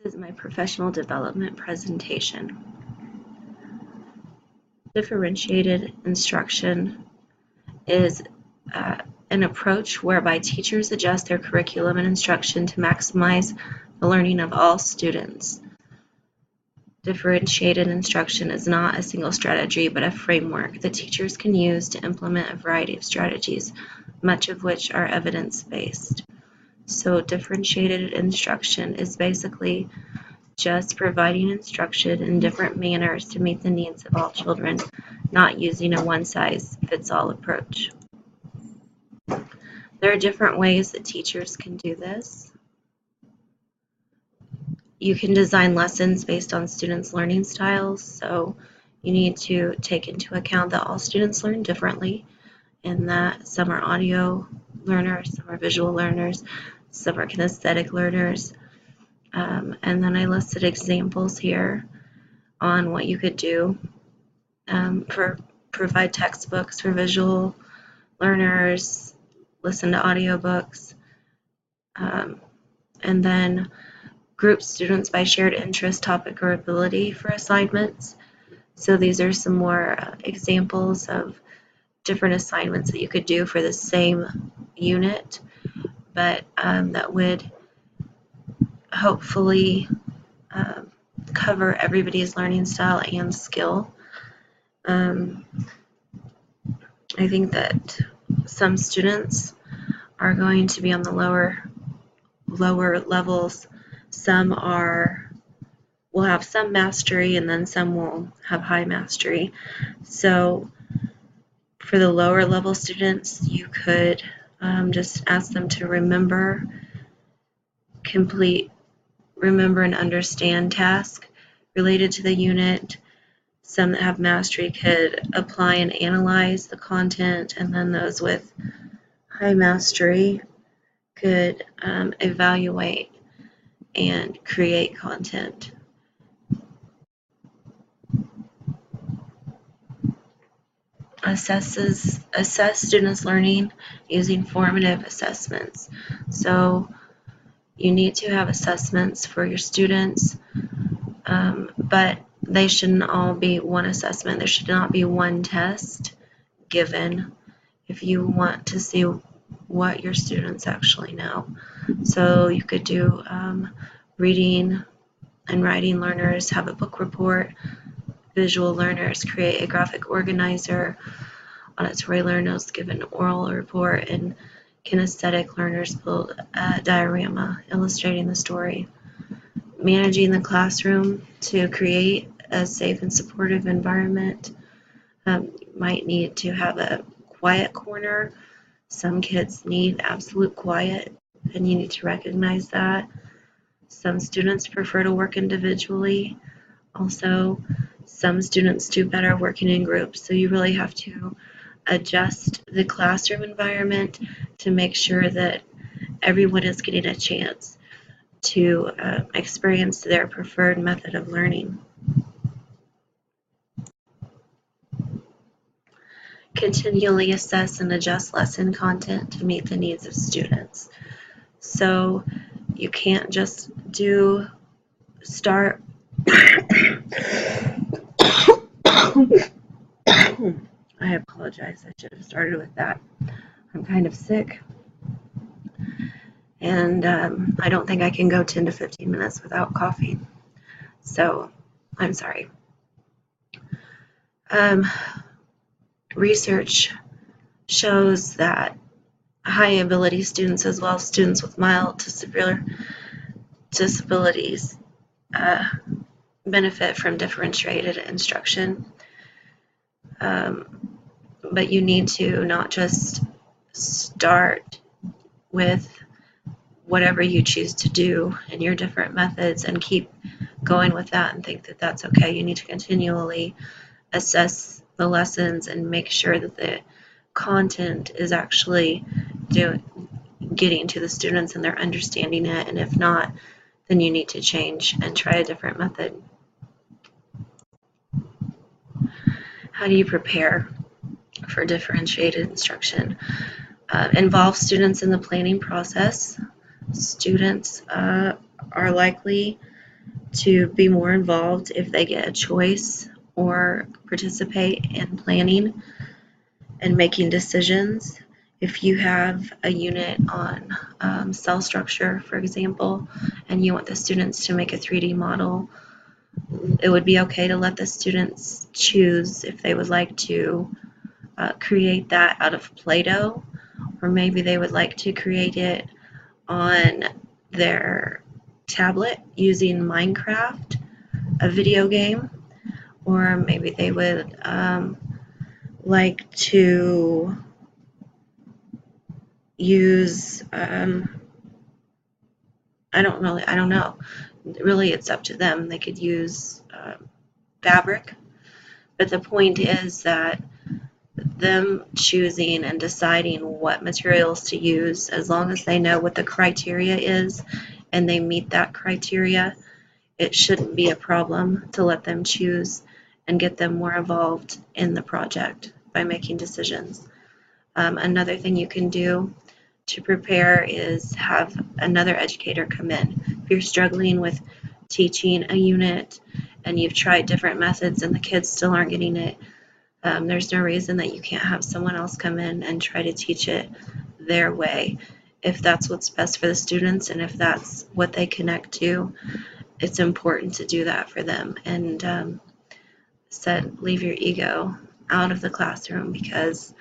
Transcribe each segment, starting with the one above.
This is my professional development presentation. Differentiated instruction is an approach whereby teachers adjust their curriculum and instruction to maximize the learning of all students. Differentiated instruction is not a single strategy, but a framework that teachers can use to implement a variety of strategies, much of which are evidence-based. So differentiated instruction is basically just providing instruction in different manners to meet the needs of all children, not using a one-size-fits-all approach. There are different ways that teachers can do this. You can design lessons based on students' learning styles, so you need to take into account that all students learn differently, and that some are audio learners, some are visual learners, some are kinesthetic learners. And then I listed examples here on what you could do provide textbooks for visual learners, listen to audiobooks, and then group students by shared interest, topic, or ability for assignments. So these are some more examples of different assignments that you could do for the same unit, but that would hopefully cover everybody's learning style and skill. I think that some students are going to be on the lower levels. Some will have some mastery, and then some will have high mastery. So for the lower level students, you could just ask them to remember and understand tasks related to the unit. Some that have mastery could apply and analyze the content, and then those with high mastery could evaluate and create content. Assess students' learning using formative assessments. So you need to have assessments for your students, but they shouldn't all be one assessment. There should not be one test given if you want to see what your students actually know. So you could do reading and writing learners have a book report, visual learners create a graphic organizer, auditory learners give an oral report, and kinesthetic learners build a diorama illustrating the story. Managing the classroom to create a safe and supportive environment. You might need to have a quiet corner. Some kids need absolute quiet, and you need to recognize that. Some students prefer to work individually. Also, some students do better working in groups, so you really have to adjust the classroom environment to make sure that everyone is getting a chance to experience their preferred method of learning. Continually assess and adjust lesson content to meet the needs of students. So you can't just start I apologize, I should have started with that. I'm kind of sick, and I don't think I can go 10 to 15 minutes without coffee, so I'm sorry. Research shows that high ability students, as well as students with mild to severe disabilities, benefit from differentiated instruction. But you need to not just start with whatever you choose to do in your different methods and keep going with that and think that that's okay. You need to continually assess the lessons and make sure that the content is actually getting to the students and they're understanding it, and if not, then you need to change and try a different method. How do you prepare for differentiated instruction? Involve students in the planning process. Students are likely to be more involved if they get a choice or participate in planning and making decisions. If you have a unit on cell structure, for example, and you want the students to make a 3D model, it would be okay to let the students choose if they would like to create that out of Play-Doh, or maybe they would like to create it on their tablet using Minecraft, a video game, or maybe they would like to use I don't know. Really, it's up to them. They could use fabric, but the point is that them choosing and deciding what materials to use, as long as they know what the criteria is and they meet that criteria, it shouldn't be a problem to let them choose and get them more involved in the project by making decisions. Another thing you can do to prepare is have another educator come in. If you're struggling with teaching a unit and you've tried different methods and the kids still aren't getting it, there's no reason that you can't have someone else come in and try to teach it their way. If that's what's best for the students and if that's what they connect to, it's important to do that for them. And leave your ego out of the classroom, because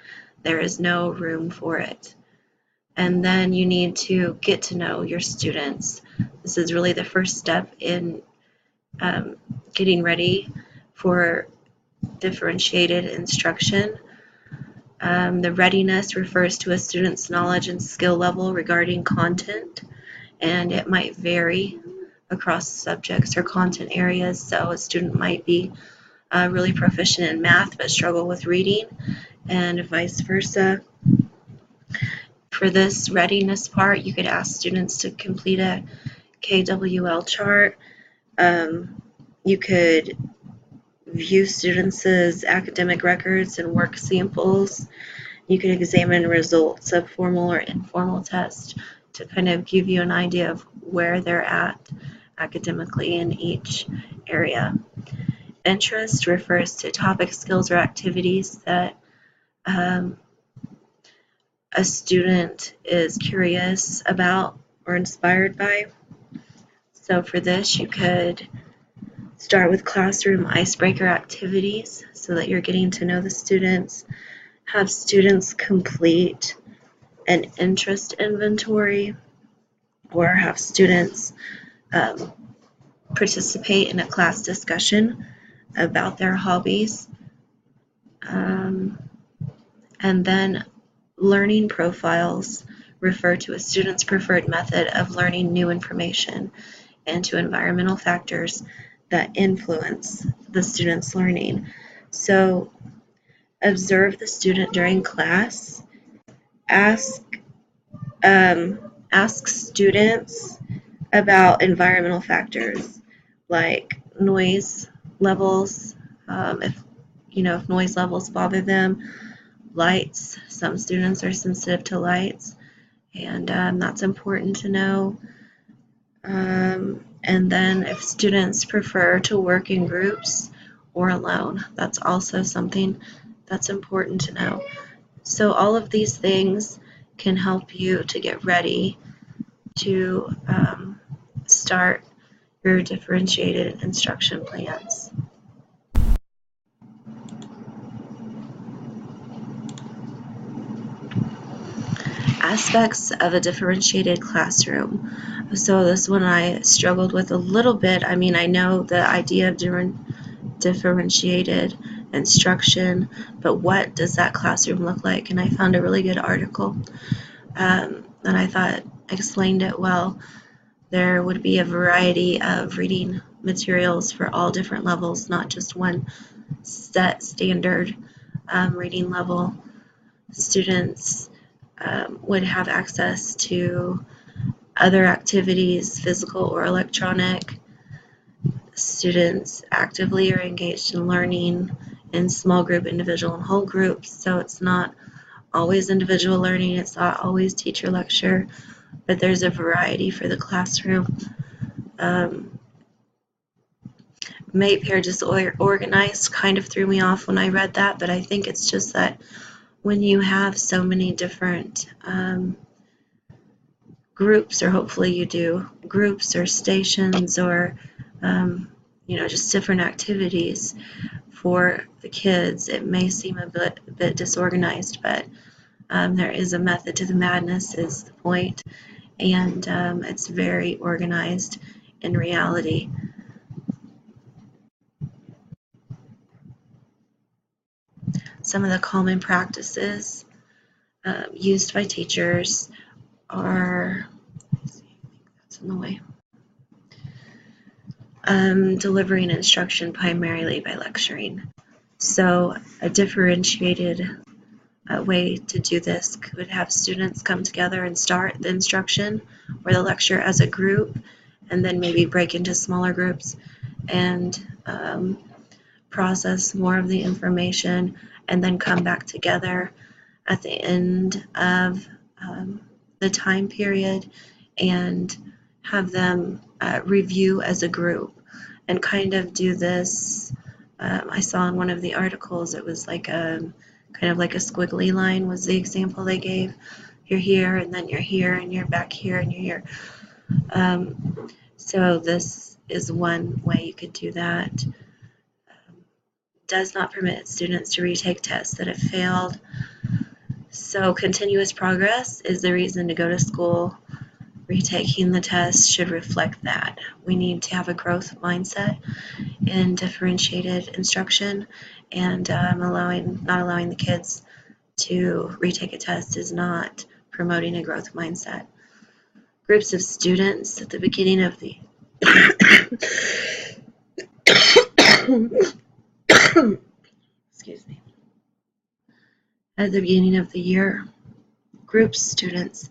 there is no room for it. And then you need to get to know your students. This is really the first step in getting ready for differentiated instruction. The readiness refers to a student's knowledge and skill level regarding content, and it might vary across subjects or content areas. So a student might be really proficient in math but struggle with reading, and vice versa. For this readiness part, you could ask students to complete a KWL chart. You could view students' academic records and work samples. You could examine results of formal or informal tests to kind of give you an idea of where they're at academically in each area. Interest refers to topic, skills, or activities that a student is curious about or inspired by. So for this, you could start with classroom icebreaker activities so that you're getting to know the students. Have students complete an interest inventory, or have students participate in a class discussion about their hobbies. And then learning profiles refer to a student's preferred method of learning new information and to environmental factors that influence the student's learning. So observe the student during class. Ask students about environmental factors like noise levels, if noise levels bother them, lights. Some students are sensitive to lights, and that's important to know. And then if students prefer to work in groups or alone, that's also something that's important to know. So all of these things can help you to get ready to start your differentiated instruction plans. Aspects of a differentiated classroom. So this one I struggled with a little bit. I mean, I know the idea of differentiated instruction, but what does that classroom look like? And I found a really good article and I thought explained it well. There would be a variety of reading materials for all different levels, not just one set standard reading level. Students would have access to other activities, physical or electronic. Students actively are engaged in learning in small group, individual, and whole groups. So it's not always individual learning, it's not always teacher lecture, but there's a variety for the classroom. may appear disorganized kind of threw me off when I read that, but I think it's just that when you have so many different groups, or hopefully you do, groups or stations or just different activities for the kids, it may seem a bit disorganized, but there is a method to the madness is the point, and it's very organized in reality. Some of the common practices used by teachers are, let's see, I think that's in the way, delivering instruction primarily by lecturing. So a differentiated way to do this could have students come together and start the instruction or the lecture as a group, and then maybe break into smaller groups and process more of the information, and then come back together at the end of the time period and have them review as a group and kind of do this. I saw in one of the articles, it was like kind of like a squiggly line was the example they gave. You're here, and then you're here, and you're back here, and you're here. So this is one way you could do that. Does not permit students to retake tests that have failed. So continuous progress is the reason to go to school. Retaking the test should reflect that. We need to have a growth mindset in differentiated instruction, and not allowing the kids to retake a test is not promoting a growth mindset. Groups of students at the beginning of the excuse me. At the beginning of the year, groups students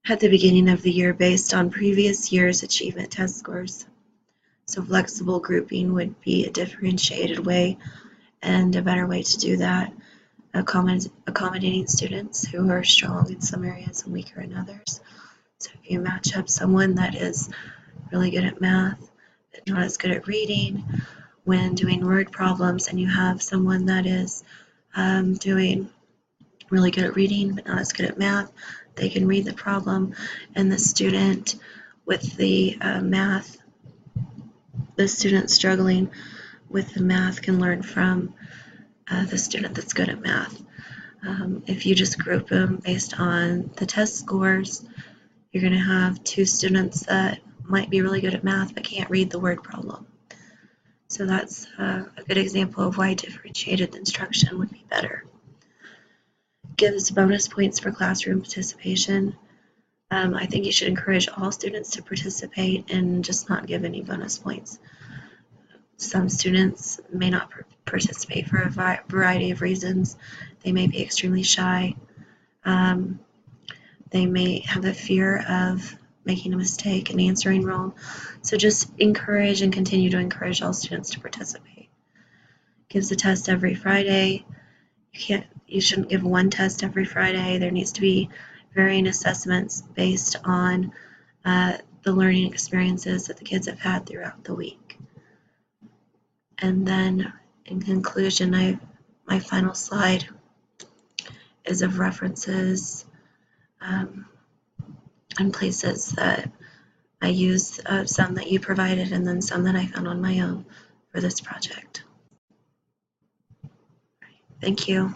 at the beginning of the year based on previous year's achievement test scores. So flexible grouping would be a differentiated way and a better way to do that, accommodating students who are strong in some areas and weaker in others. So if you match up someone that is really good at math but not as good at reading when doing word problems, and you have someone that is doing really good at reading but not as good at math, they can read the problem, and the student with the math, the student struggling with the math can learn from the student that's good at math. If you just group them based on the test scores, you're going to have two students that might be really good at math but can't read the word problem. So that's a good example of why differentiated instruction would be better. Gives bonus points for classroom participation. I think you should encourage all students to participate and just not give any bonus points. Some students may not participate for a variety of reasons. They may be extremely shy. They may have a fear of making a mistake and answering wrong. So just encourage and continue to encourage all students to participate. Gives a test every Friday. You shouldn't give one test every Friday. There needs to be varying assessments based on the learning experiences that the kids have had throughout the week. And then in conclusion, my final slide is of references and places that I use, some that you provided and then some that I found on my own for this project. Thank you.